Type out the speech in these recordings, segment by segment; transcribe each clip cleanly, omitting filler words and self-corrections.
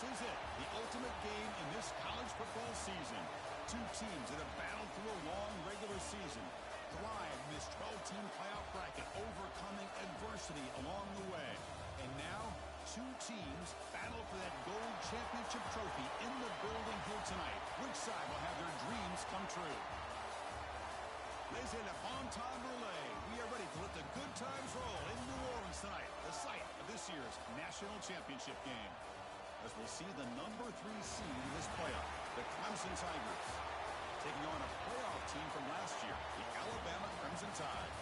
is it, the ultimate game in this college football season. Two teams that have battled through a long regular season, thrive in this 12-team playoff bracket, overcoming adversity along the way. And now, two teams battle for that gold championship trophy in the building here tonight. Which side will have their dreams come true? Laissez le bon temps rouler. We are ready to let the good times roll in New Orleans tonight, the site of this year's national championship game. As we'll see the number 3 seed in this playoff, the Clemson Tigers, taking on a playoff team from last year, the Alabama Crimson Tide.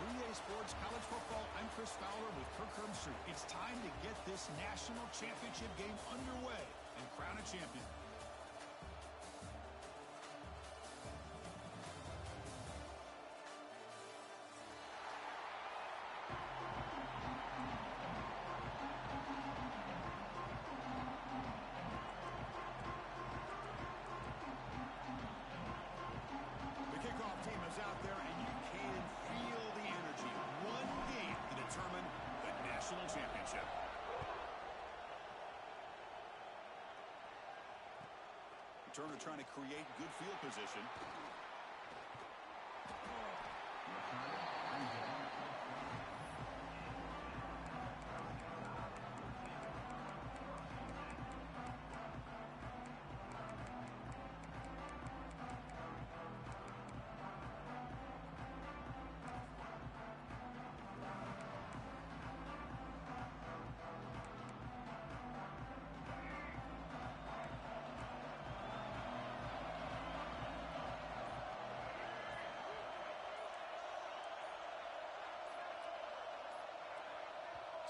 3A Sports College Football, I'm Chris Fowler with Kirk Herbstreit. It's time to get this national championship game underway and crown a champion. Out there, and you can feel the energy. One game to determine the national championship. Returner trying to create good field position.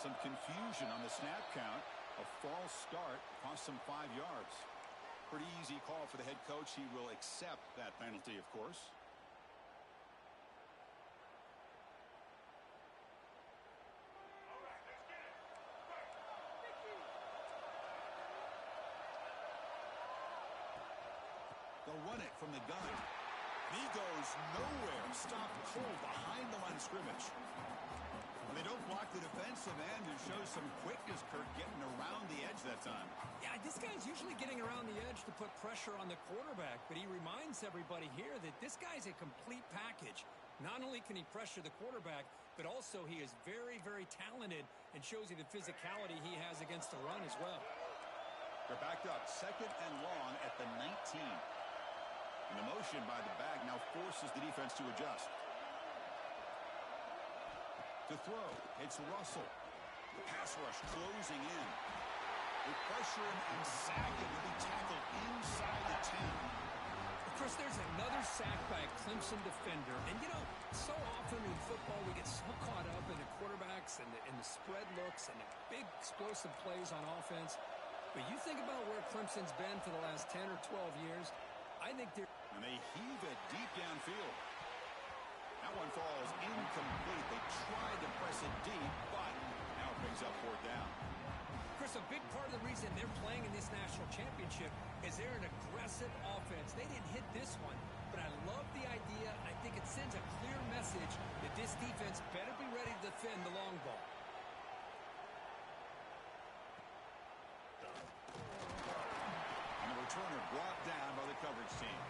Some confusion on the snap count. A false start cost him 5 yards. Pretty easy call for the head coach. He will accept that penalty, of course. All right, let's get it. They'll run it from the gun. He goes nowhere. Stopped cold behind the line of scrimmage. They don't block the defensive end and show some quickness, Kirk, getting around the edge that time. Yeah, this guy's usually getting around the edge to put pressure on the quarterback, but he reminds everybody here that this guy's a complete package. Not only can he pressure the quarterback, but also he is very, very talented and shows you the physicality he has against the run as well. They're backed up, 2nd and long at the 19. And the motion by the back now forces the defense to adjust. To throw, it's Russell. The pass rush closing in. They pressure him and sag him to be tackled inside the 10. Chris, there's another sack by a Clemson defender. And, you know, so often in football we get so caught up in the quarterbacks and the spread looks and the big explosive plays on offense. But you think about where Clemson's been for the last 10 or 12 years, I think they're... And they heave it deep downfield. That one falls incomplete. They tried to press it deep, but now it brings up 4th down. Chris, a big part of the reason they're playing in this national championship is they're an aggressive offense. They didn't hit this one, but I love the idea. I think it sends a clear message that this defense better be ready to defend the long ball. And the returner brought down by the coverage team.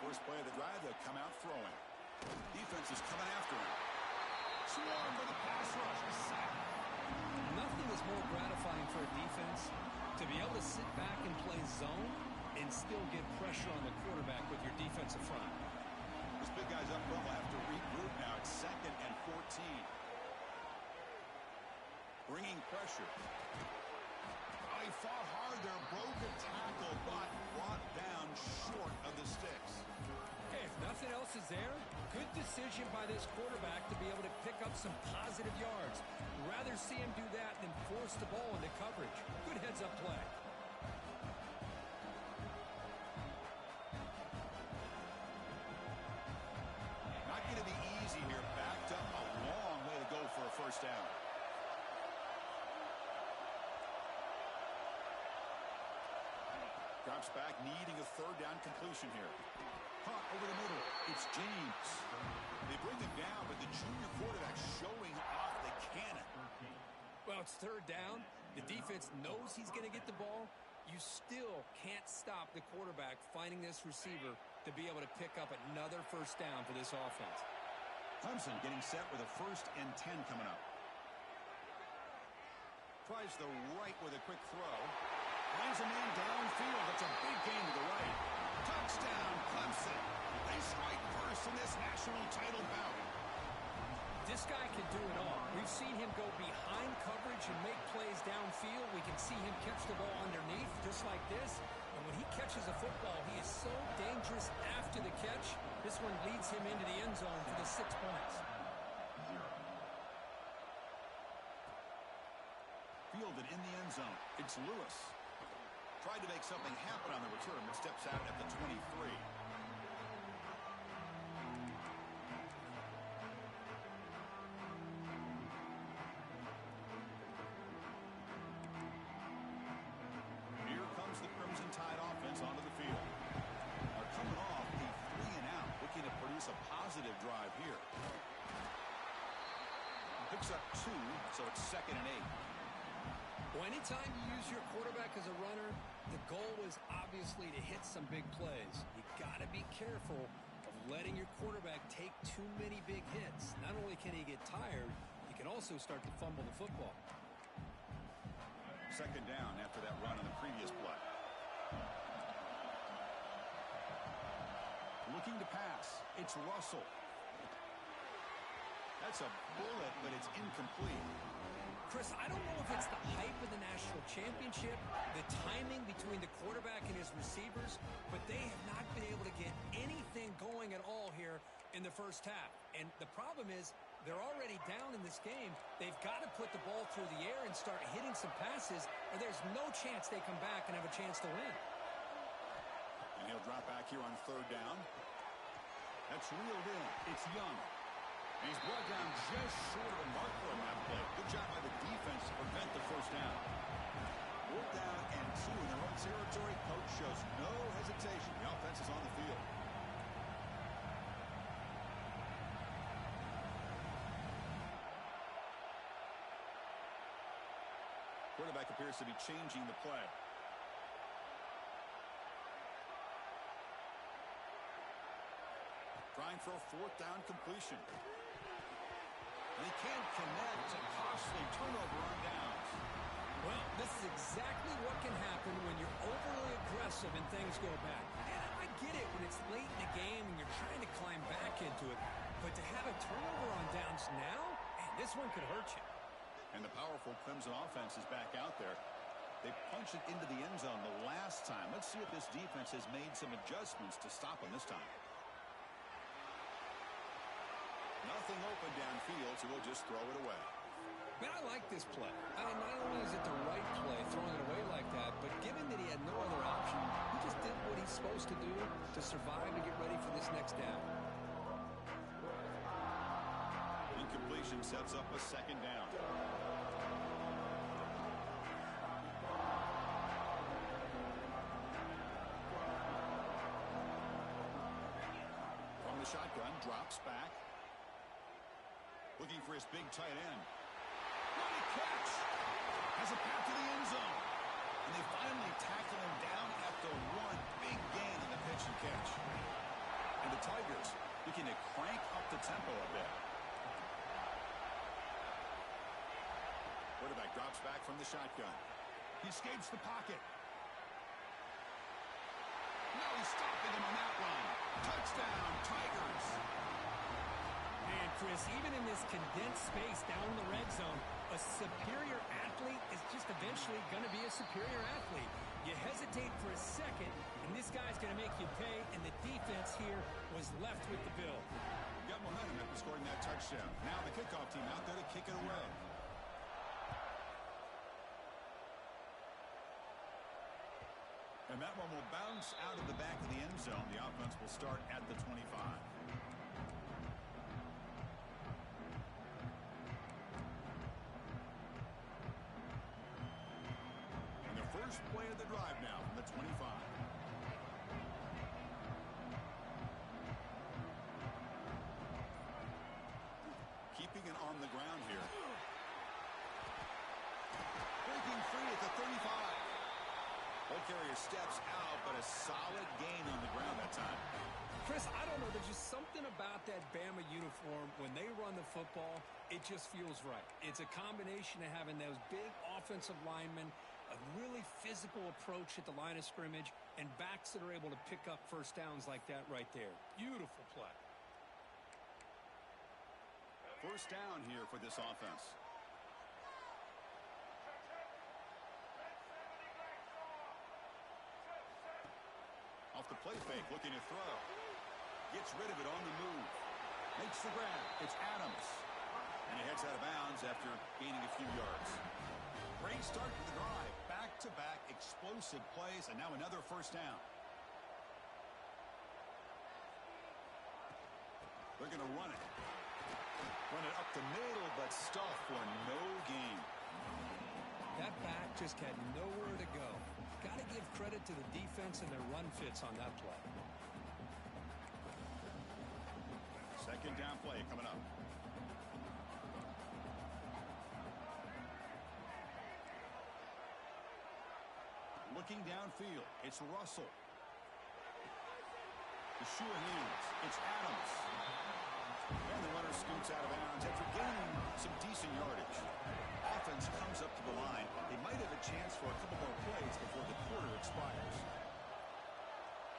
First play of the drive, they'll come out throwing. Defense is coming after him. Swarm for the pass rush. A sack. Nothing is more gratifying for a defense to be able to sit back and play zone and still get pressure on the quarterback with your defensive front. These big guys up front will have to regroup now. It's 2nd and 14. Bringing pressure. Oh, he fought hard there. Broke a tackle, but brought down short of the sticks. Hey, if nothing else is there, good decision by this quarterback to be able to pick up some positive yards. Rather see him do that than force the ball into coverage. Good heads-up play. Not going to be easy here. Backed up a long way to go drops back, needing a third down completion here. Caught over the middle. It's James. They bring him down, but the junior quarterback showing off the cannon. Well, it's third down. The defense knows he's going to get the ball. You still can't stop the quarterback finding this receiver to be able to pick up another first down for this offense. Clemson getting set with a 1st and 10 coming up. Tries the right with a quick throw. Lands a man downfield. That's a big gain to the right. Touchdown, Clemson. They strike first in this national title bout. This guy can do it all. We've seen him go behind coverage and make plays downfield. We can see him catch the ball underneath just like this. And when he catches a football, he is so dangerous after the catch. This one leads him into the end zone for the 6 points. Fielded in the end zone. It's Lewis. Tried to make something happen on the return, but steps out at the 23. Here comes the Crimson Tide offense onto the field. They're coming off a 3-and-out, looking to produce a positive drive here. Picks up 2, so it's 2nd and 8. Well, anytime you use your quarterback as a runner, the goal is obviously to hit some big plays. You got to be careful of letting your quarterback take too many big hits. Not only can he get tired, he can also start to fumble the football. 2nd down after that run on the previous play. Looking to pass. It's Russell. That's a bullet, but it's incomplete. Chris, I don't know if it's the hype of the national championship, the timing between the quarterback and his receivers, but they have not been able to get anything going at all here in the first half. And the problem is they're already down in this game. They've got to put the ball through the air and start hitting some passes, or there's no chance they come back and have a chance to win. And he'll drop back here on 3rd down. That's reeled in. It's Young. And he's brought down just short of the marker on that play. Good job by the defense to prevent the first down. 4th down and 2 in their own territory. Coach shows no hesitation. The offense is on the field. Quarterback appears to be changing the play. Trying for a 4th down completion. And he can't connect. A costly turnover on downs. Well, this is exactly what can happen when you're overly aggressive and things go bad. And I get it when it's late in the game and you're trying to climb back into it. But to have a turnover on downs now, man, this one could hurt you. And the powerful Clemson offense is back out there. They punched it into the end zone the last time. Let's see if this defense has made some adjustments to stop them this time. Nothing open downfield, so we'll just throw it away. Man, I like this play. I mean, not only is it the right play, throwing it away like that, but given that he had no other option, he just did what he's supposed to do to survive and get ready for this next down. Incompletion sets up a 2nd down. From the shotgun, drops back. Looking for his big tight end. What a catch! Has a path to the end zone. And they finally tackle him down after one big gain in the pitch and catch. And the Tigers looking to crank up the tempo a bit. Quarterback drops back from the shotgun. He escapes the pocket. Now he's stopping him on that run. Touchdown, Tigers! And Chris, even in this condensed space down in the red zone, a superior athlete is just eventually going to be a superior athlete. You hesitate for a second, and this guy's going to make you pay, and the defense here was left with the bill. Got momentum after scoring that touchdown. Now the kickoff team out there to kick it away. And that one will bounce out of the back of the end zone. The offense will start at the 25. And the first play of the drive now from the 25. carrier steps out, but a solid gain on the ground that time. Chris, I don't know. There's just something about that Bama uniform. When they run the football, it just feels right. It's a combination of having those big offensive linemen, a really physical approach at the line of scrimmage, and backs that are able to pick up first downs like that right there. Beautiful play. First down here for this offense. Off the play fake, looking to throw. Gets rid of it on the move. Makes the grab. It's Adams. And he heads out of bounds after gaining a few yards. Great start to the drive. Back-to-back explosive plays, and now another first down. They're going to run it. Run it up the middle, but stuff for no gain. That back just had nowhere to go. Got to give credit to the defense and their run fits on that play. Second down play coming up. Looking downfield, it's Russell. The sure hands, it's Adams. And the runner scoots out of bounds after gaining some decent yardage. Offense comes up to the line. They might have a chance for a couple more plays before the quarter expires.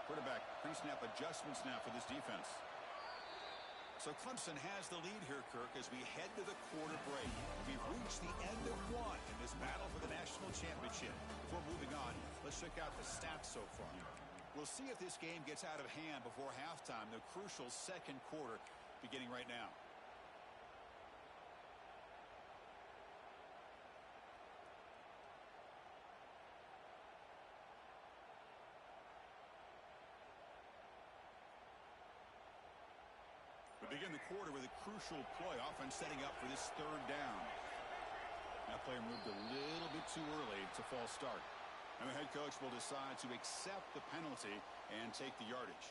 Quarterback pre-snap adjustments now for this defense. So Clemson has the lead here, Kirk, as we head to the quarter break. We've reached the end of one in this battle for the national championship. Before moving on, let's check out the stats so far. We'll see if this game gets out of hand before halftime, the crucial second quarter beginning right now. We begin the quarter with a crucial play, offense setting up for this third down. That player moved a little bit too early. It's a false start. And the head coach will decide to accept the penalty and take the yardage.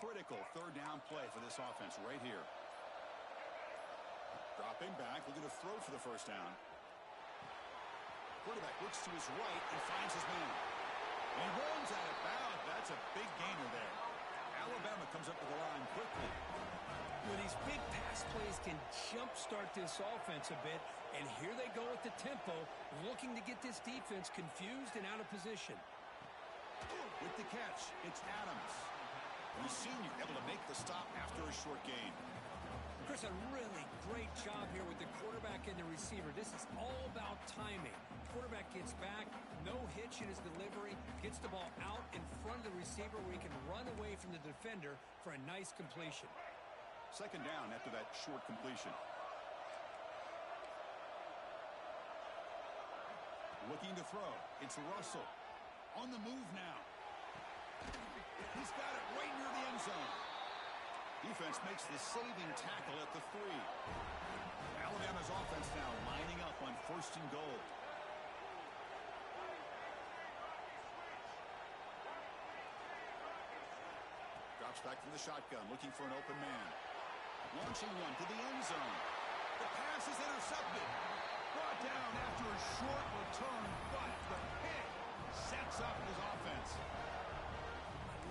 Critical third down play for this offense right here. Dropping back, looking to throw for the first down. Quarterback looks to his right and finds his man. And he runs out of bounds. That's a big gainer there. Alabama comes up to the line quickly. Well, these big pass plays can jumpstart this offense a bit, and here they go at the tempo, looking to get this defense confused and out of position. With the catch, it's Adams. The senior able to make the stop after a short gain. Chris, a really great job here with the quarterback and the receiver. This is all about timing. Quarterback gets back, no hitch in his delivery, gets the ball out in front of the receiver where he can run away from the defender for a nice completion. Second down after that short completion. Looking to throw. It's Russell. On the move now. He's got it right near the end zone. Defense makes the saving tackle at the 3. Alabama's offense now lining up on first and goal. Drops back from the shotgun, looking for an open man. Launching one to the end zone. The pass is intercepted. Brought down after a short return, but the pick sets up his offense.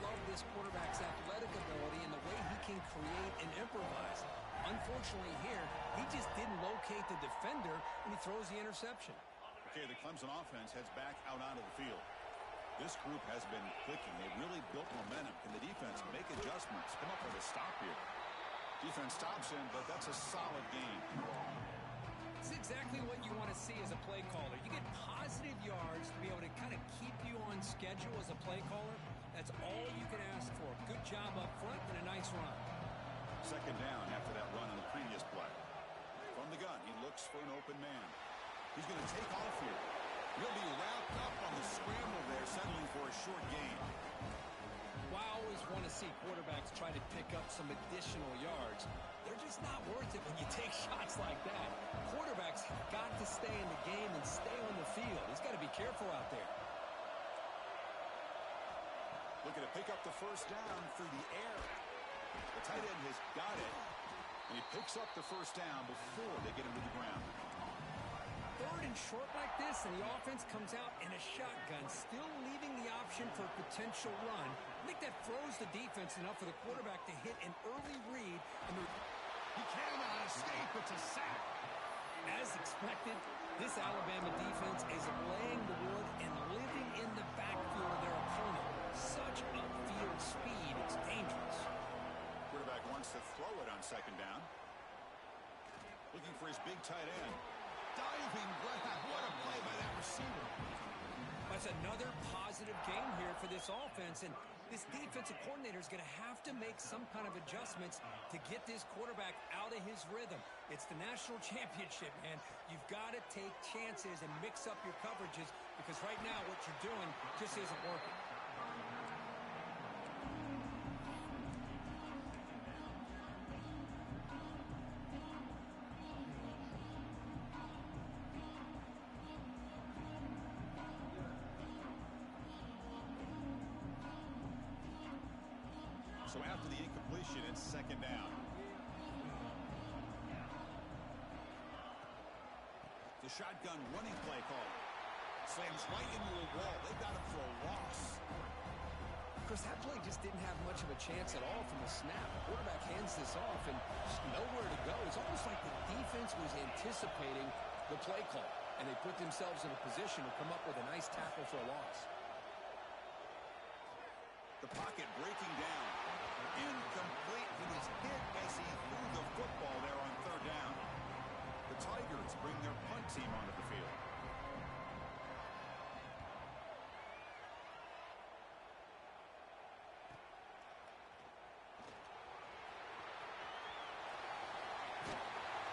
Love this quarterback's athletic ability and the way he can create and improvise. Unfortunately here, he just didn't locate the defender and he throws the interception. Okay, the Clemson offense heads back out onto the field. This group has been clicking. They've really built momentum. Can the defense make adjustments? Come up with a stop here. Defense stops him, but that's a solid game. It's exactly what you want to see as a play caller. You get positive yards to be able to kind of keep you on schedule as a play caller. That's all you can ask for. Good job up front and a nice run. Second down after that run on the previous play. From the gun, he looks for an open man. He's going to take off here. He'll be wrapped up on the scramble there, settling for a short gain. Well, I always want to see quarterbacks try to pick up some additional yards. They're just not worth it when you take shots like that. Quarterbacks first down through the air. The tight end has got it, and he picks up the first down before they get him to the ground. Third and short like this, and the offense comes out in a shotgun, still leaving the option for a potential run. I think that throws the defense enough for the quarterback to hit an early read. And he cannot escape. It's a sack. As expected, this Alabama defense is laying the wood and living in the backfield of their opponent. Such upfield speed, it's dangerous. Quarterback wants to throw it on second down. Looking for his big tight end. Diving grab. What a play by that receiver. That's another positive game here for this offense, and this defensive coordinator is going to have to make some kind of adjustments to get this quarterback out of his rhythm. It's the national championship, man. You've got to take chances and mix up your coverages because right now what you're doing just isn't working. So after the incompletion, it's second down. The shotgun running play call. Slams right into a wall. They've got him for a loss. Chris, that play just didn't have much of a chance at all from the snap. The quarterback hands this off and just nowhere to go. It's almost like the defense was anticipating the play call, and they put themselves in a position to come up with a nice tackle for a loss. The pocket breaking down. Incomplete. He was hit as he threw the football there on third down. The Tigers bring their punt team onto the field.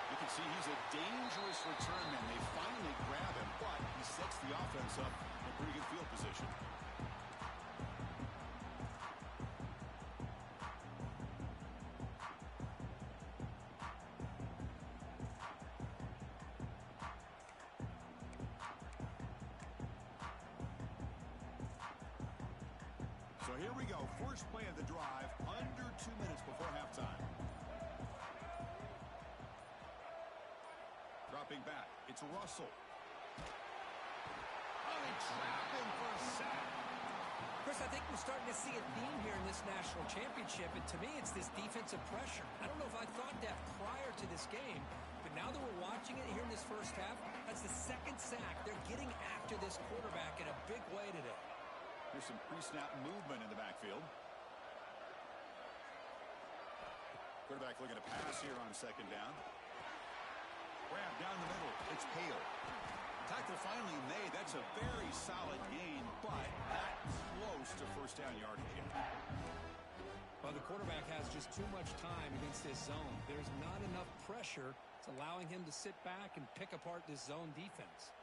You can see he's a dangerous return man. They finally grab him, but he sets the offense up in a pretty good field position. So here we go. First play of the drive, under 2 minutes before halftime. Dropping back. It's Russell. Oh, they trap him for a sack. Chris, I think we're starting to see a theme here in this national championship, and to me, it's this defensive pressure. I don't know if I thought that prior to this game, but now that we're watching it here in this first half, that's the second sack. They're getting after this quarterback in a big way today. There's some pre-snap movement in the backfield. Quarterback looking to pass here on second down. Grab down the middle. It's Hale. Tackle finally made. That's a very solid gain, but not close to first down yardage yet. Well, the quarterback has just too much time against this zone. There's not enough pressure. It's allowing him to sit back and pick apart this zone defense.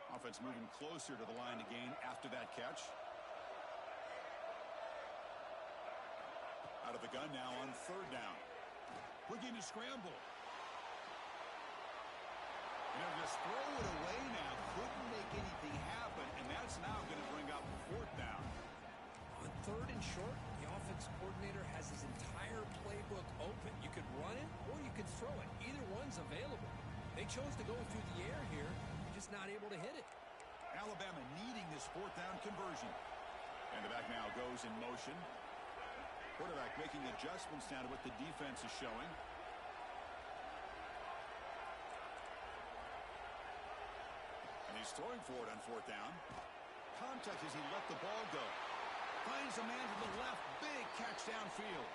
Offense moving closer to the line to gain after that catch. Out of the gun now on third down. Looking to scramble. And they'll just throw it away now. Couldn't make anything happen, and that's now going to bring up fourth down. On third and short, the offense coordinator has his entire playbook open. You could run it or you could throw it. Either one's available. They chose to go through the air here. Just not able to hit it. Alabama needing this fourth down conversion. And the back now goes in motion. Quarterback making adjustments now to what the defense is showing. And he's throwing for it on fourth down. Contact as he let the ball go. Finds a man to the left. Big catch downfield.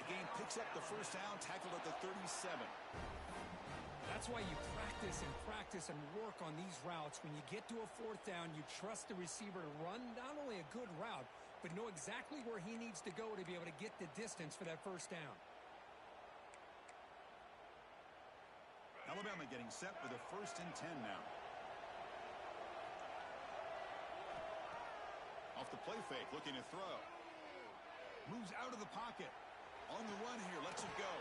The game picks up the first down, tackled at the 37. That's why you practice and work on these routes. When you get to a fourth down, you trust the receiver to run not only a good route, but know exactly where he needs to go to be able to get the distance for that first down. Alabama getting set for the 1st and 10 now. Off the play fake, looking to throw. Moves out of the pocket. On the run here, lets it go.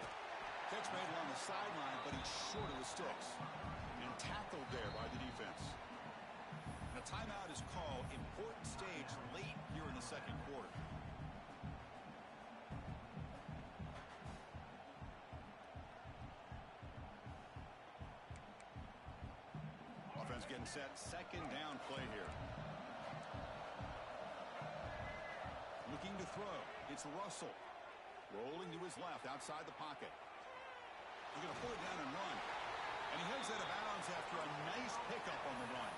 Catch made along the sideline, but he's short of the sticks. And tackled there by the defense. And a timeout is called. Important stage late here in the second quarter. Offense getting set. Second down play here. Looking to throw. It's Russell. Rolling to his left outside the pocket. He's going to pull it down and run. And he heads out of bounds after a nice pickup on the run.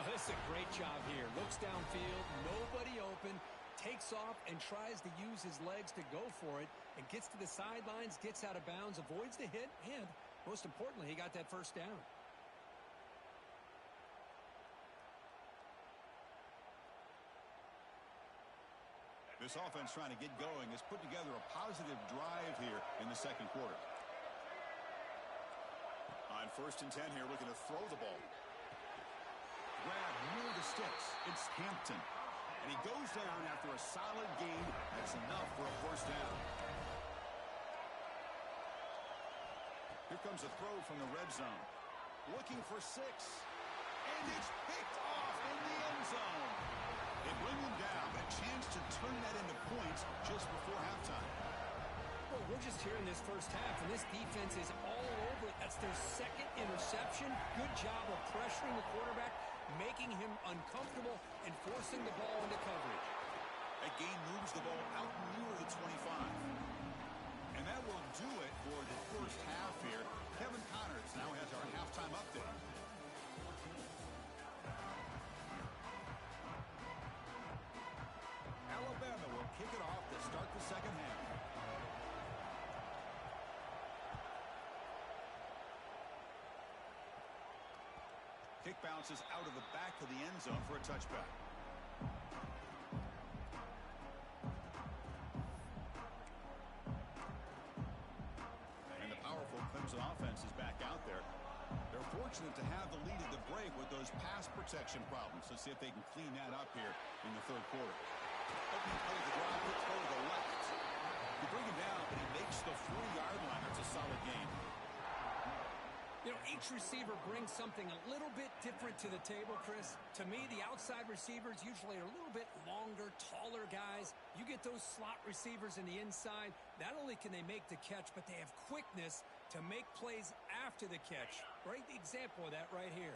Oh, this is a great job here. Looks downfield, nobody open, takes off and tries to use his legs to go for it, and gets to the sidelines, gets out of bounds, avoids the hit, and most importantly, he got that first down. This offense trying to get going has put together a positive drive here in the second quarter. On 1st and 10 here, looking to throw the ball. Grab near the sticks. It's Hampton. And he goes down after a solid gain. That's enough for a first down. Here comes a throw from the red zone. Looking for 6. And it's picked off in the end zone. They bring him down, but a chance to turn that into points just before halftime. Well, we're just here in this first half, and this defense is all over it. That's their second interception. Good job of pressuring the quarterback, making him uncomfortable, and forcing the ball into coverage. That gain moves the ball out near the 25. And that will do it for the first half here. Kevin Connors now has our halftime update. Alabama will kick it off to start the second half. Kick bounces out of the back of the end zone for a touchback. And the powerful Clemson offense is back out there. They're fortunate to have the lead at the break with those pass protection problems. Let's see if they can clean that up here in the third quarter. Opening play the drive, quick throw to the left. You bring him down, but he makes the 4-yard line. It's a solid game. You know, each receiver brings something a little bit different to the table, Chris. To me, the outside receivers usually are a little bit longer, taller guys. You get those slot receivers in the inside, not only can they make the catch, but they have quickness to make plays after the catch. Great example of that right here.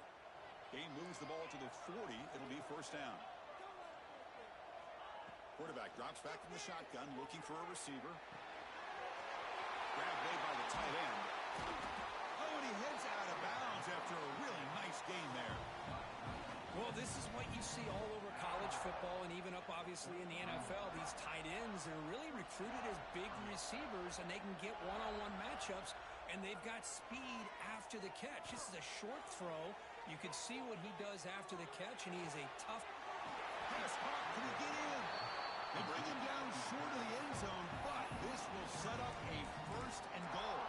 Game moves the ball to the 40. It'll be first down. Quarterback drops back from the shotgun, looking for a receiver. Grab made by the tight end. Oh, and he heads out of bounds after a really nice gain there. Well, this is what you see all over college football and even up, obviously, in the NFL. These tight ends are really recruited as big receivers, and they can get one-on-one matchups, and they've got speed after the catch. This is a short throw. You can see what he does after the catch, and he is a tough. Pass hawk, can he get in? They bring him down short of the end zone, but this will set up a first and goal.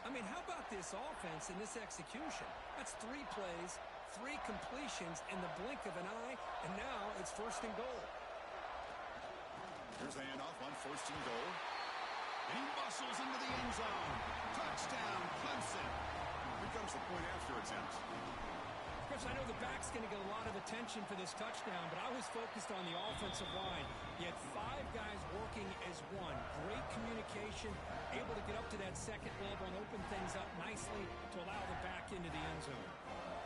I mean, how about this offense and this execution? That's 3 plays, 3 completions in the blink of an eye, and now it's first and goal. Here's the handoff on first and goal. And he muscles into the end zone. Touchdown, Clemson. Here comes the point after attempt. Chris, I know the back's going to get a lot of attention for this touchdown, but I was focused on the offensive line. You had 5 guys working as one. Great communication, able to get up to that second level and open things up nicely to allow the back into the end zone.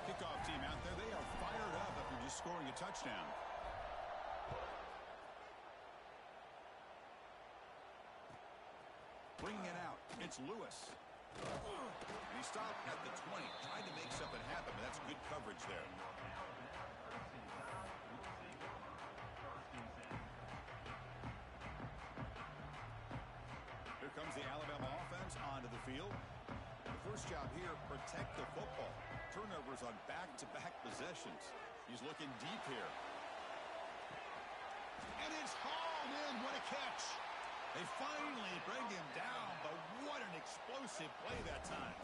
Kickoff team out there, they are fired up after just scoring a touchdown. Bringing it out, it's Lewis. And he stopped at the 20, trying to make something happen, but that's good coverage there. Here comes the Alabama offense onto the field. The first job here, protect the football. Turnovers on back-to-back possessions. He's looking deep here. And it's hauled in. What a catch. They finally bring him down, but what an explosive play that time.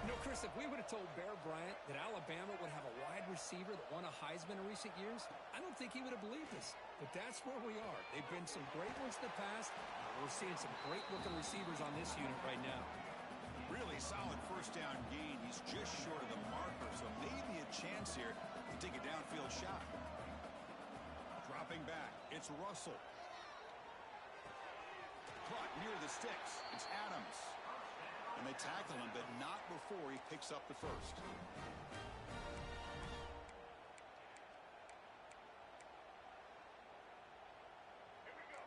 You know, Chris, if we would have told Bear Bryant that Alabama would have a wide receiver that won a Heisman in recent years, I don't think he would have believed us. But that's where we are. They've been some great ones in the past. We're seeing some great-looking receivers on this unit right now. Really solid first down gain. He's just short of the marker, so maybe a chance here to take a downfield shot. Dropping back, it's Russell. Caught near the sticks. It's Adams. And they tackle him, but not before he picks up the first.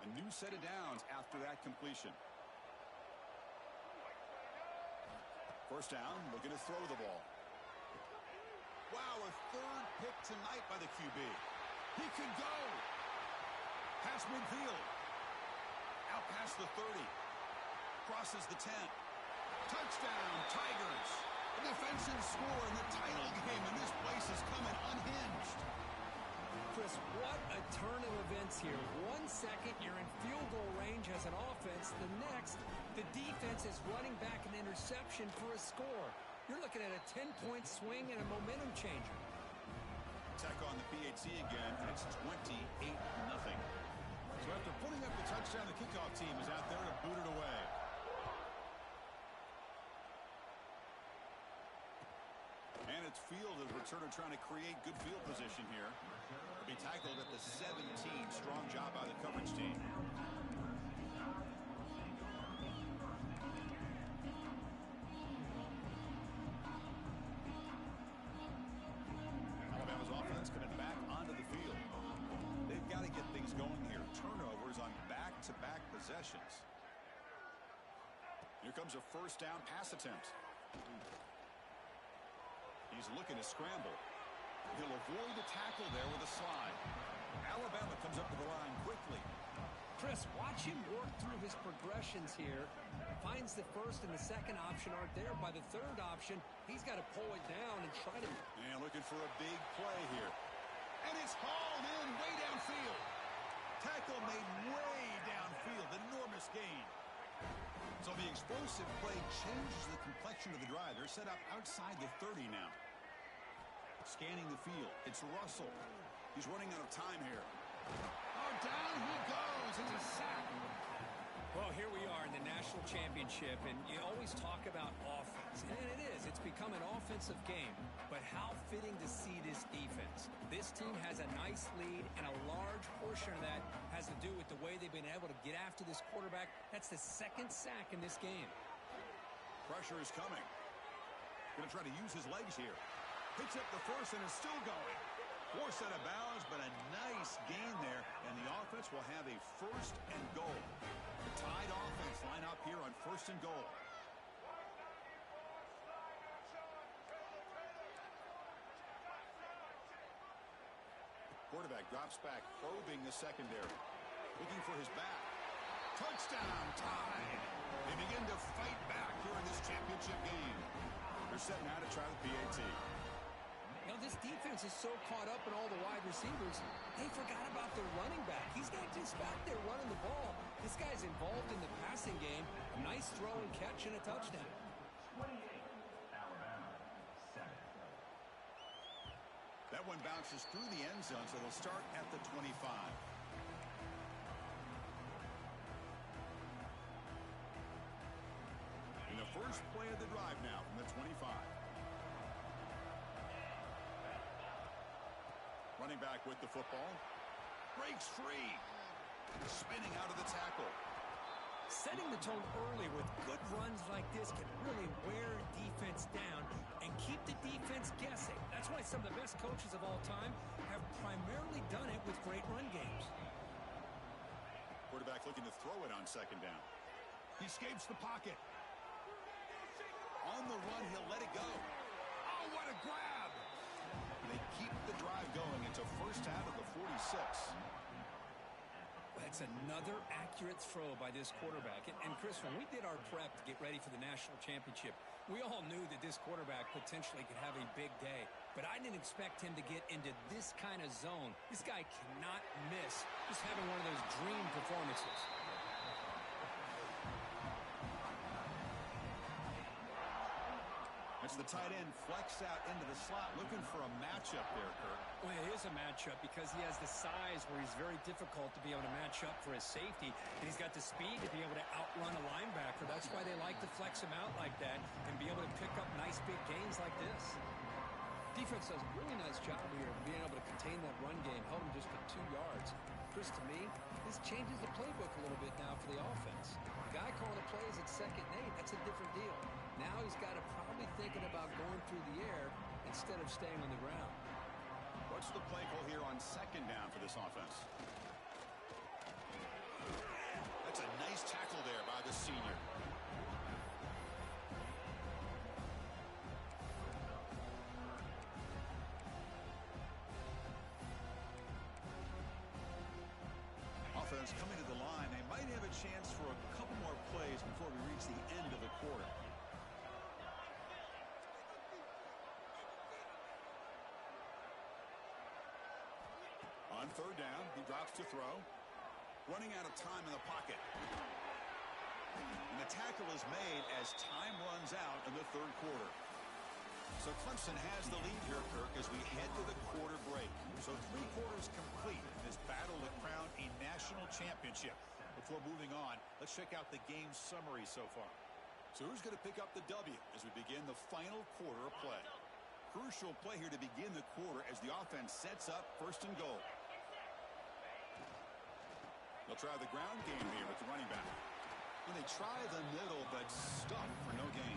A new set of downs after that completion. First down, looking to throw the ball. Wow, a third pick tonight by the QB. He can go. Pass midfield. Out past the 30. Crosses the 10. Touchdown, Tigers. The defensive score in the title game, and this place is coming unhinged. Chris, what a turn of events here. 1 second, you're in field goal range as an offense. The next, the defense is running back an interception for a score. You're looking at a 10-point swing and a momentum changer. Tech on the PAT again, and it's 28-0. So after putting up the touchdown, the kickoff team is out there to boot it away. And it's field as returner trying to create good field position here. He'll be tackled at the 17. Strong job by the coverage team. Alabama's offense coming back onto the field. They've got to get things going here. Turnovers on back-to-back possessions. Here comes a first down pass attempt. He's looking to scramble. He'll avoid the tackle there with a slide. Alabama comes up to the line quickly. Chris, watch him work through his progressions here. Finds the first and the second option aren't there. By the third option, he's got to pull it down and try to... And looking for a big play here. And it's hauled in way downfield. Tackle made way downfield. Enormous gain. So the explosive play changes the complexion of the drive. They're set up outside the 30 now. Scanning the field. It's Russell. He's running out of time here. Oh, down he goes. It's a sack. Well, here we are in the national championship, and you always talk about offense. And it is. It's become an offensive game. But how fitting to see this defense. This team has a nice lead, and a large portion of that has to do with the way they've been able to get after this quarterback. That's the second sack in this game. Pressure is coming. Going to try to use his legs here. Picks up the first and is still going. Forced out of bounds, but a nice gain there, and the offense will have a first and goal. The Tide offense line up here on first and goal. Quarterback drops back, probing the secondary. Looking for his back. Touchdown, Tide. They begin to fight back here in this championship game. They're set now to try the PAT. You know, this defense is so caught up in all the wide receivers, they forgot about their running back. He's not just back there running the ball. This guy's involved in the passing game. A nice throw and catch and a touchdown. That one bounces through the end zone, so they'll start at the 25. In the first play of the drive now from the 25. Running back with the football. Breaks free. Spinning out of the tackle. Setting the tone early with good runs like this can really wear defense down and keep the defense guessing. That's why some of the best coaches of all time have primarily done it with great run games. Quarterback looking to throw it on second down. He escapes the pocket. On the run, he'll let it go. Oh, what a grab! They keep the drive going. It's a first out of the 46. That's another accurate throw by this quarterback. And Chris, when we did our prep to get ready for the national championship, we all knew that this quarterback potentially could have a big day. But I didn't expect him to get into this kind of zone. This guy cannot miss just having one of those dream performances. It's the tight end flex out into the slot, looking for a matchup there, Kirk. Well, it is a matchup because he has the size where he's very difficult to be able to match up for his safety, and he's got the speed to be able to outrun a linebacker. That's why they like to flex him out like that and be able to pick up nice big gains like this. Defense does a really nice job here of being able to contain that run game, held him just to 2 yards. Chris, to me, this changes the playbook a little bit now for the offense. The guy calling the plays at 2nd and 8, that's a different deal. Now he's got to probably thinking about going through the air instead of staying on the ground. What's the play call here on 2nd down for this offense? That's a nice tackle there by the senior. Offense coming to the line. They might have a chance for a couple more plays before we reach the end of the quarter. On 3rd down, he drops to throw. Running out of time in the pocket. And the tackle is made as time runs out in the 3rd quarter. So Clemson has the lead here, Kirk, as we head to the quarter break. So 3 quarters complete in this battle to crown a national championship. Before moving on, let's check out the game summary so far. So who's going to pick up the W as we begin the final quarter of play? Crucial play here to begin the quarter as the offense sets up 1st and goal. They'll try the ground game here with the running back. And they try the middle, but stuck for no gain.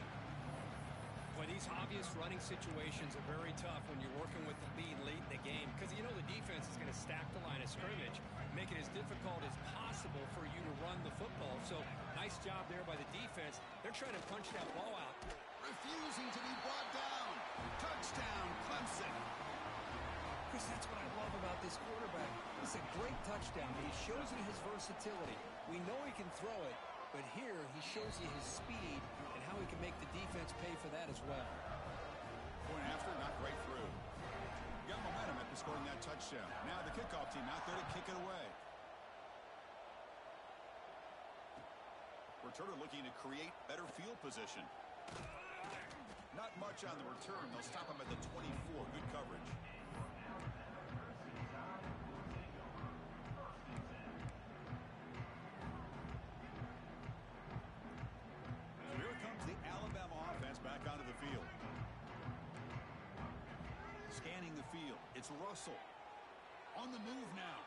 Well, these obvious running situations are very tough when you're working with the lead late in the game because you know the defense is going to stack the line of scrimmage, make it as difficult as possible for you to run the football. So, nice job there by the defense. They're trying to punch that ball out. Refusing to be brought down. Touchdown, Clemson. Chris, that's what I love about this quarterback. It's a great touchdown, but he shows you his versatility. We know he can throw it, but here he shows you his speed and how he can make the defense pay for that as well. Point after, not great through. Got momentum after scoring that touchdown. Now the kickoff team out there to kick it away. Returner looking to create better field position. Not much on the return. They'll stop him at the 24. Good coverage. It's Russell. On the move now.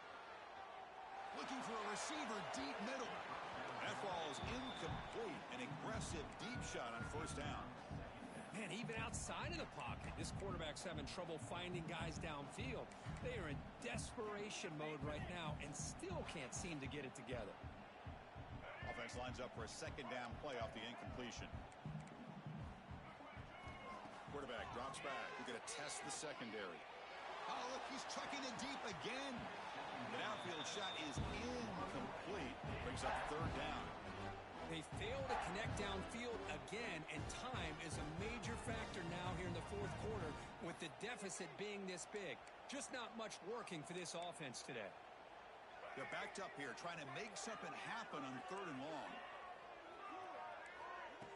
Looking for a receiver deep middle. That ball is incomplete. An aggressive deep shot on 1st down. Man, even outside of the pocket, this quarterback's having trouble finding guys downfield. They are in desperation mode right now and still can't seem to get it together. Offense lines up for a 2nd down play off the incompletion. Quarterback drops back. We're going to test the secondary. Oh, look, he's trucking it deep again. The downfield shot is incomplete. Brings up 3rd down. They fail to connect downfield again, and time is a major factor now here in the 4th quarter with the deficit being this big. Just not much working for this offense today. They're backed up here trying to make something happen on 3rd and long.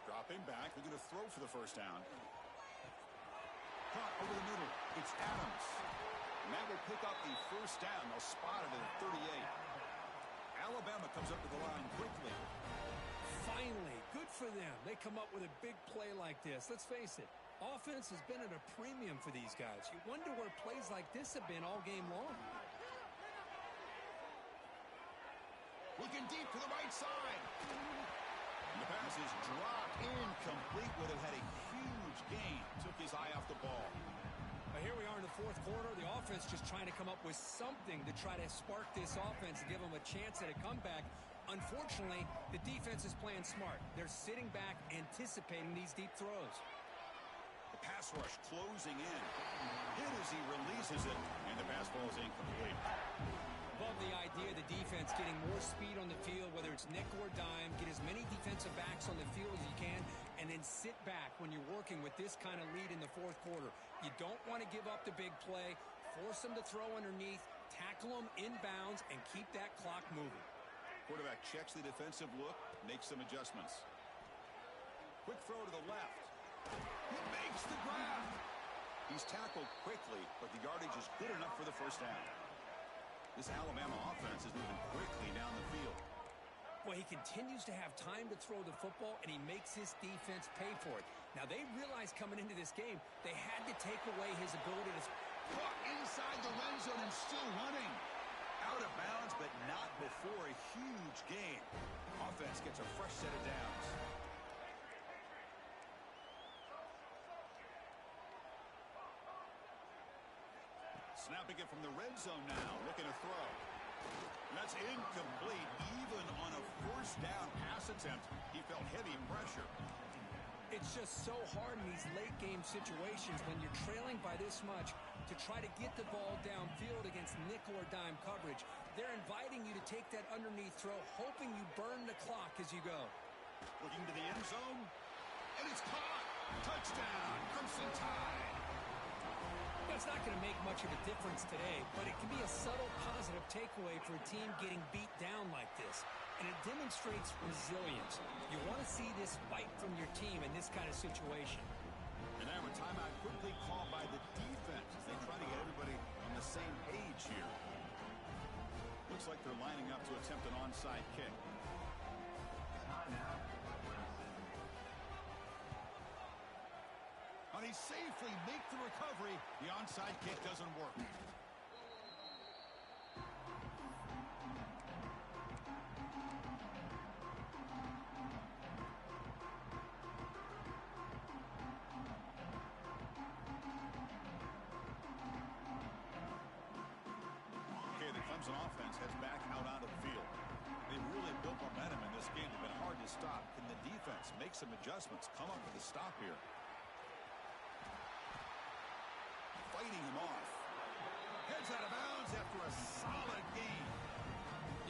Dropping back. They're going to throw for the 1st down. Caught over the middle. It's Adams. And that will pick up the 1st down. They'll spot it at 38. Alabama comes up to the line quickly. Finally, good for them. They come up with a big play like this. Let's face it, offense has been at a premium for these guys. You wonder where plays like this have been all game long. Looking deep to the right side. And the pass is dropped. Incomplete. Would have had a huge gain. Took his eye off the ball. Here we are in the 4th quarter. The offense just trying to come up with something to try to spark this offense and give them a chance at a comeback. Unfortunately, the defense is playing smart. They're sitting back, anticipating these deep throws. The pass rush closing in. Hit as he releases it, and the pass ball is incomplete. Love the idea of the defense getting more speed on the field, whether it's nickel or dime, get as many defensive backs on the field as you can, and then sit back when you're working with this kind of lead in the 4th quarter. You don't want to give up the big play, force them to throw underneath, tackle them inbounds, and keep that clock moving. Quarterback checks the defensive look, makes some adjustments. Quick throw to the left. He makes the grab. He's tackled quickly, but the yardage is good enough for the first down. This Alabama offense is moving quickly down the field. Well, he continues to have time to throw the football, and he makes his defense pay for it. Now, they realized coming into this game, they had to take away his ability to... Caught inside the red zone and still running. Out of bounds, but not before a huge gain. Offense gets a fresh set of downs. Snapping it from the red zone now, looking to throw. That's incomplete, even on a first down pass attempt. He felt heavy pressure. It's just so hard in these late-game situations when you're trailing by this much to try to get the ball downfield against nickel or dime coverage. They're inviting you to take that underneath throw, hoping you burn the clock as you go. Looking to the end zone, and it's caught. Touchdown, Crimson Tide. It's not going to make much of a difference today, but it can be a subtle positive takeaway for a team getting beat down like this. And it demonstrates resilience. You want to see this fight from your team in this kind of situation. And now a timeout quickly called by the defense as they try to get everybody on the same page here. Looks like they're lining up to attempt an onside kick. And he safely make the recovery. The onside kick doesn't work. Okay, the Clemson offense heads back out onto the field. They've really built momentum in this game. They've been hard to stop. Can the defense make some adjustments, come up with a stop here? Fighting him off. Heads out of bounds after a solid gain.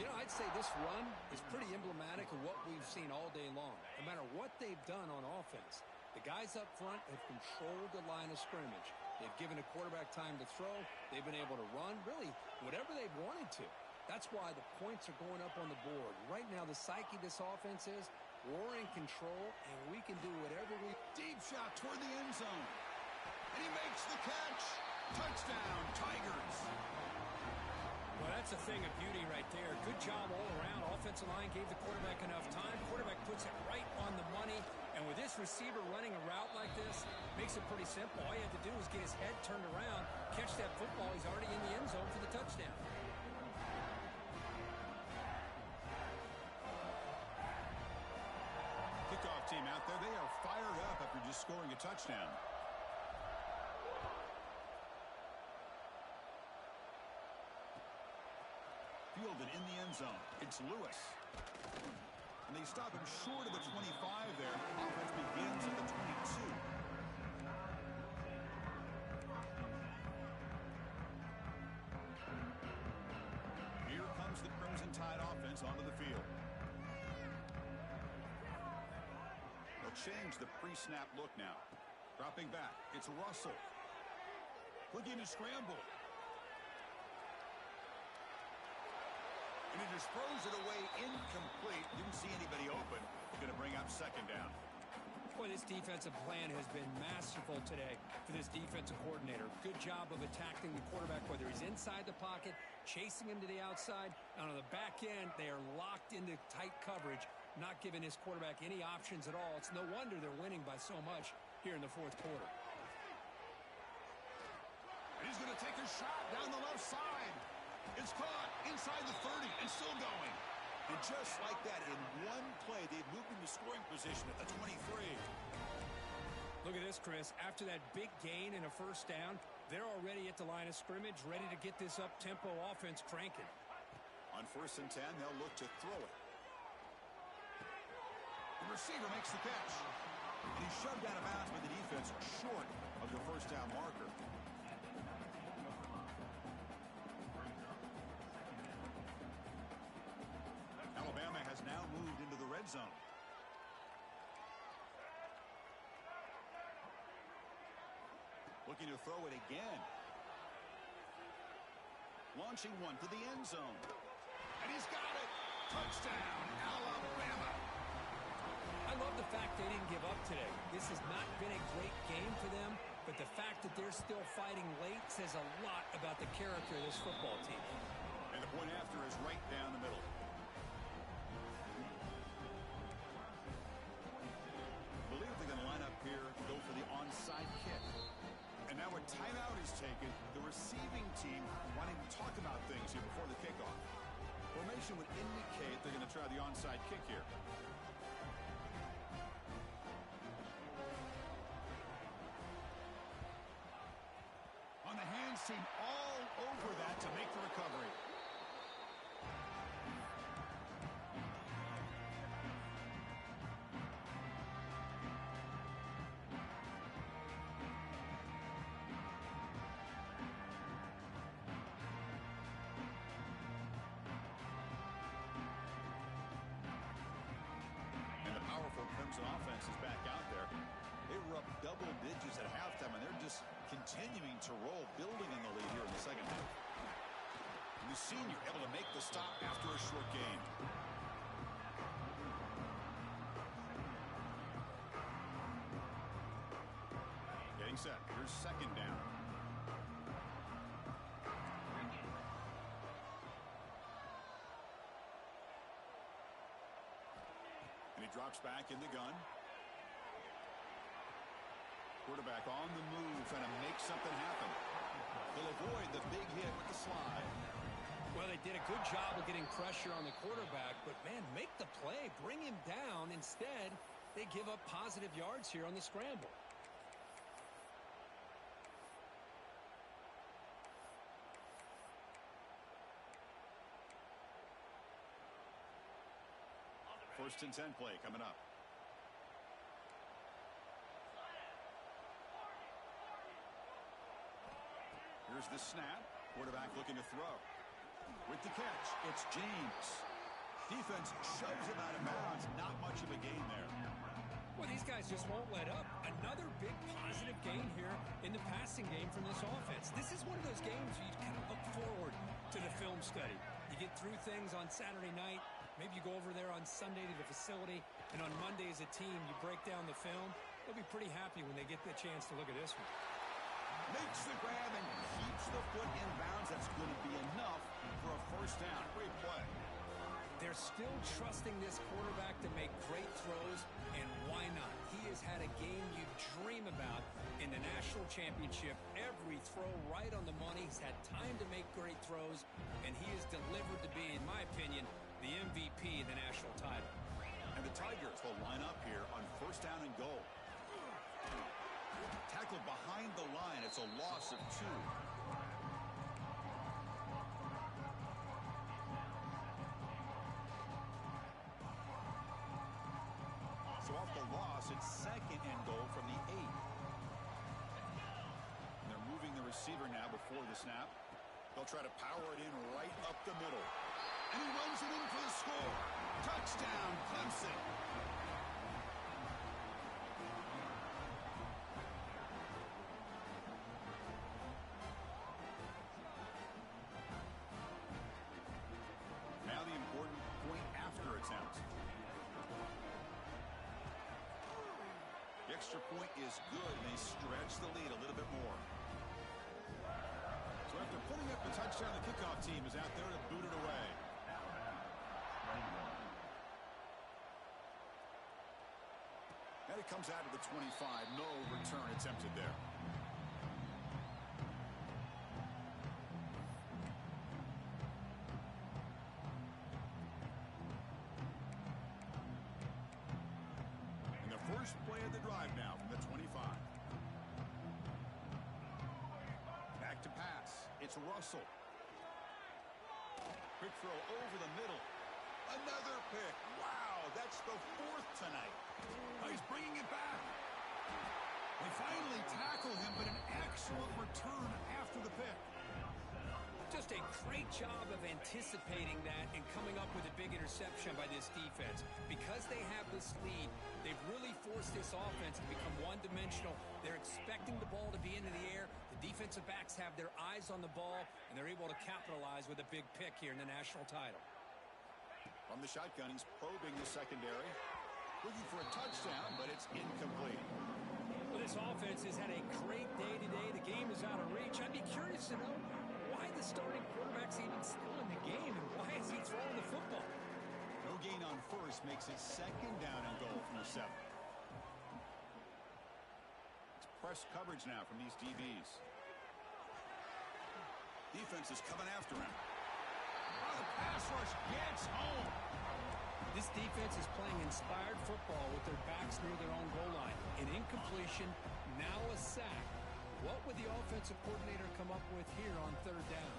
You know, I'd say this run is pretty emblematic of what we've seen all day long. No matter what they've done on offense, the guys up front have controlled the line of scrimmage. They've given a quarterback time to throw. They've been able to run, really, whatever they've wanted to. That's why the points are going up on the board. Right now, the psyche of this offense is we're in control, and we can do whatever we... Deep shot toward the end zone. And he makes the catch. Touchdown, Tigers. Well, that's a thing of beauty right there. Good job all around. Offensive line gave the quarterback enough time. Quarterback puts it right on the money. And with this receiver running a route like this, makes it pretty simple. All you have to do is get his head turned around, catch that football. He's already in the end zone for the touchdown. Kickoff team out there. They are fired up after just scoring a touchdown. Fielded in the end zone. It's Lewis. And they stop him short of the 25 there. Offense begins at the 22. Here comes the Crimson Tide offense onto the field. They'll change the pre-snap look now. Dropping back. It's Russell. Looking to scramble. And he just throws it away incomplete. Didn't see anybody open. Going to bring up second down. Boy, this defensive plan has been masterful today for this defensive coordinator. Good job of attacking the quarterback, whether he's inside the pocket, chasing him to the outside. And on the back end, they are locked into tight coverage, not giving his quarterback any options at all. It's no wonder they're winning by so much here in the fourth quarter. And he's going to take a shot down the left side. It's caught inside the 30 and still going. And just like that, in one play, they've moved into scoring position at the 23. Look at this, Chris. After that big gain and a first down, they're already at the line of scrimmage, ready to get this up-tempo offense cranking. On 1st and 10, they'll look to throw it. The receiver makes the catch. And he's shoved out of bounds by the defense short of the first down marker. Alabama has now moved into the red zone. Looking to throw it again. Launching one to the end zone. And he's got it. Touchdown, Alabama. I love the fact they didn't give up today. This has not been a great game for them, but the fact that they're still fighting late says a lot about the character of this football team. And the point after is right down the middle. Believe they're going to line up here and go for the onside kick. And now a timeout is taken. The receiving team wanting to talk about things here before the kickoff. Formation would indicate they're going to try the onside kick here. On the hands team all over that to make the recovery. And the powerful Crimson offense is back out there. They were up double digits at halftime, and they're just continuing to roll, building in the lead here in the second half. And the senior able to make the stop after a short gain. Getting set. Here's second down. And he drops back in the gun. Quarterback on the move, trying to make something happen. He'll avoid the big hit with the slide. Well, they did a good job of getting pressure on the quarterback, but, man, make the play. Bring him down. Instead, they give up positive yards here on the scramble. First and 10 play coming up. Here's the snap. Quarterback looking to throw. With the catch, it's James. Defense shoves him out of bounds. Not much of a gain there. Well, these guys just won't let up. Another big positive gain here in the passing game from this offense. This is one of those games where you kind of look forward to the film study. You get through things on Saturday night. Maybe you go over there on Sunday to the facility, and on Monday as a team, you break down the film. They'll be pretty happy when they get the chance to look at this one. Makes the grab and keeps the foot in bounds. That's going to be enough for a first down. Great play. They're still trusting this quarterback to make great throws, and why not? He has had a game you dream about in the national championship. Every throw right on the money. He's had time to make great throws, and he is delivered to be, in my opinion, the MVP of the national title. And the Tigers will line up here on first down and goal. Tackled behind the line. It's a loss of 2. So off the loss, it's second and goal from the 8. And they're moving the receiver now before the snap. They'll try to power it in right up the middle. And he runs it in for the score. Touchdown, Clemson. Now the important point after attempt. The extra point is good, and they stretch the lead a little bit more. So after putting up the touchdown, the kickoff team is out there to boot it away. And it comes out of the 25. No return attempted there. And the first play of the drive now from the 25. Back to pass. It's Russell. Quick throw over the middle. Another pick. Wow, that's the 4th tonight. Oh, he's bringing it back. They finally tackle him, but an excellent return after the pick. Just a great job of anticipating that and coming up with a big interception by this defense. Because they have this lead, they've really forced this offense to become one-dimensional. They're expecting the ball to be into the air. The defensive backs have their eyes on the ball, and they're able to capitalize with a big pick here in the national title. From the shotgun, he's probing the secondary. Looking for a touchdown, but it's incomplete. Well, this offense has had a great day today. The game is out of reach. I'd be curious to know why the starting quarterback's even still in the game, and why is he throwing the football? No gain on first makes it second down and goal from the 7. It's press coverage now from these DBs. Defense is coming after him. Oh, the pass rush gets home. This defense is playing inspired football with their backs near their own goal line. An incompletion, now a sack. What would the offensive coordinator come up with here on third down?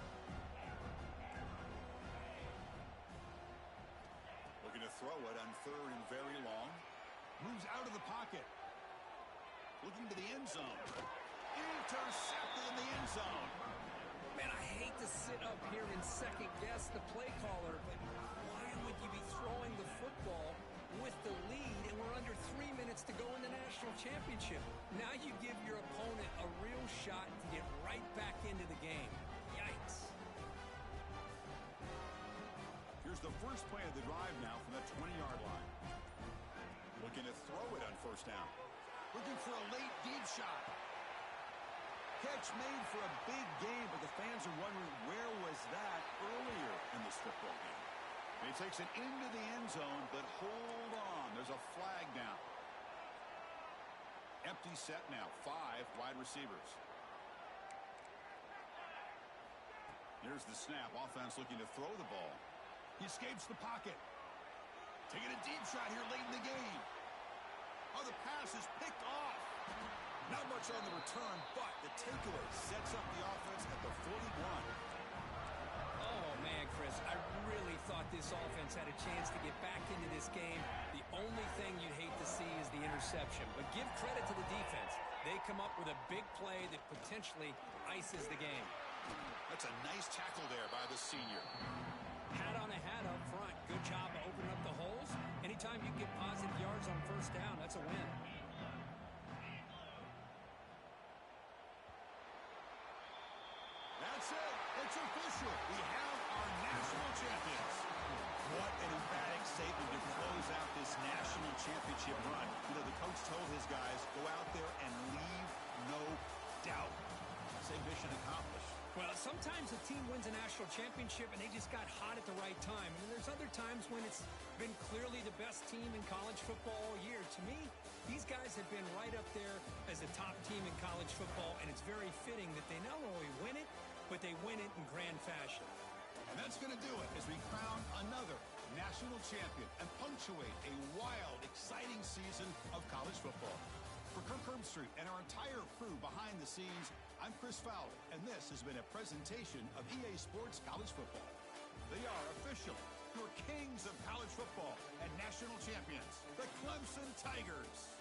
Looking to throw it on third and very long. Moves out of the pocket. Looking to the end zone. Intercepted in the end zone. Man, I hate to sit up here and second guess the play caller, but why would you be throwing the football with the lead and we're under 3 minutes to go in the national championship? Now you give your opponent a real shot to get right back into the game. Yikes. Here's the first play of the drive now from the 20-yard line. Looking to throw it on first down. Looking for a late deep shot. Catch made for a big game, but the fans are wondering where was that earlier in this football game. And he takes it into the end zone, but hold on. There's a flag down. Empty set now. 5 wide receivers. Here's the snap. Offense looking to throw the ball. He escapes the pocket. Taking a deep shot here late in the game. Oh, the pass is picked off. Not much on the return, but the takeaway sets up the offense at the 41. Oh, man, Chris, I really thought this offense had a chance to get back into this game. The only thing you'd hate to see is the interception. But give credit to the defense. They come up with a big play that potentially ices the game. That's a nice tackle there by the senior. Hat on a hat up front. Good job of opening up the holes. Anytime you get positive yards on first down, that's a win. That's it. It's official. We have our national champions. What an emphatic statement to close out this national championship run. You know, the coach told his guys, go out there and leave no doubt. Say mission accomplished. Well, sometimes a team wins a national championship and they just got hot at the right time. And there's other times when it's been clearly the best team in college football all year. To me, these guys have been right up there as the top team in college football, and it's very fitting that they not only win it, but they win it in grand fashion. And that's going to do it as we crown another national champion and punctuate a wild, exciting season of college football. For Kirk Herbstreit and our entire crew behind the scenes, I'm Chris Fowler, and this has been a presentation of EA Sports College Football. They are officially your kings of college football and national champions, the Clemson Tigers.